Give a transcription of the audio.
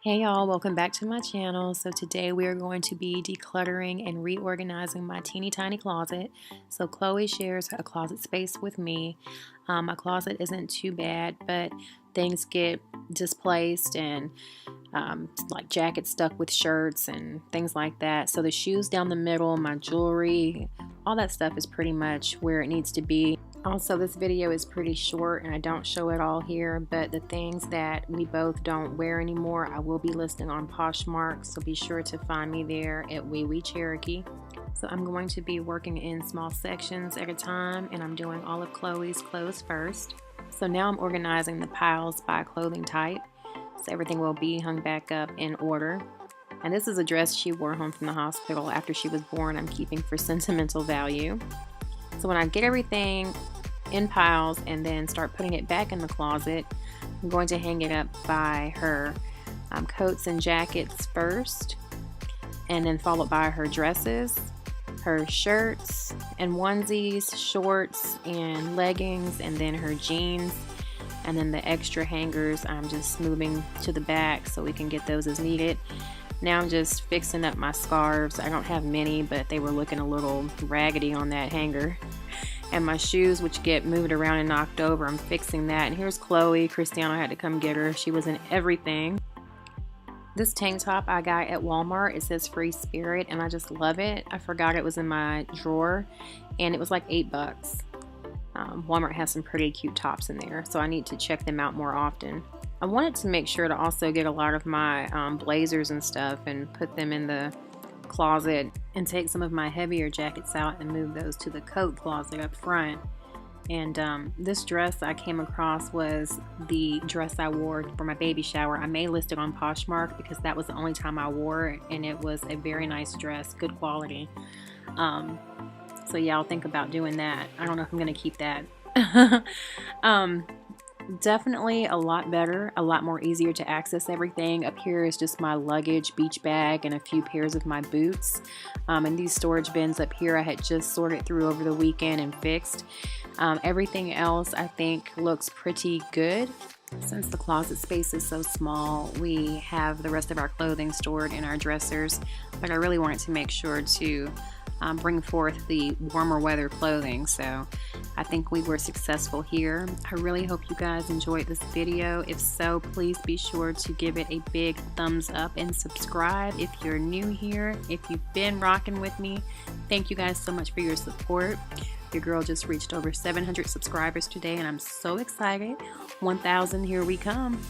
Hey y'all, welcome back to my channel. So today we are going to be decluttering and reorganizing my teeny tiny closet. So Chloe shares a closet space with me. My closet isn't too bad, but things get displaced and like jackets stuck with shirts and things like that. So the shoes down the middle, my jewelry, all that stuff is pretty much where it needs to be. Also, this video is pretty short and I don't show it all here, but the things that we both don't wear anymore, I will be listing on Poshmark, so be sure to find me there at Wee Wee Cherokee. So I'm going to be working in small sections at a time, and I'm doing all of Chloe's clothes first. So now I'm organizing the piles by clothing type, so everything will be hung back up in order. And this is a dress she wore home from the hospital after she was born. I'm keeping for sentimental value. So when I get everything in piles and then start putting it back in the closet, I'm going to hang it up by her coats and jackets first, and then followed by her dresses, her shirts and onesies, shorts and leggings, and then her jeans. And then the extra hangers I'm just moving to the back so we can get those as needed. Now I'm just fixing up my scarves. I don't have many, but they were looking a little raggedy on that hanger. And my shoes, which get moved around and knocked over, I'm fixing that. And here's Chloe. Cristiano had to come get her. She was in everything. This tank top I got at Walmart. It says Free Spirit, and I just love it. I forgot it was in my drawer, and it was like $8. Walmart has some pretty cute tops in there, so I need to check them out more often. I wanted to make sure to also get a lot of my blazers and stuff and put them in the closet, and take some of my heavier jackets out and move those to the coat closet up front. And this dress I came across was the dress I wore for my baby shower. I may list it on Poshmark because that was the only time I wore it, and it was a very nice dress, good quality. So yeah, I'll think about doing that. I don't know if I'm gonna keep that. Definitely a lot better, a lot more easier to access everything. Up here is just my luggage, beach bag, and a few pairs of my boots. And these storage bins up here I had just sorted through over the weekend and fixed. Everything else I think looks pretty good. Since the closet space is so small, we have the rest of our clothing stored in our dressers, but I really wanted to make sure to bring forth the warmer weather clothing, so I think we were successful here. I really hope you guys enjoyed this video. If so, please be sure to give it a big thumbs up and subscribe if you're new here. If you've been rocking with me, thank you guys so much for your support. Your girl just reached over 700 subscribers today, and I'm so excited. 1,000, here we come.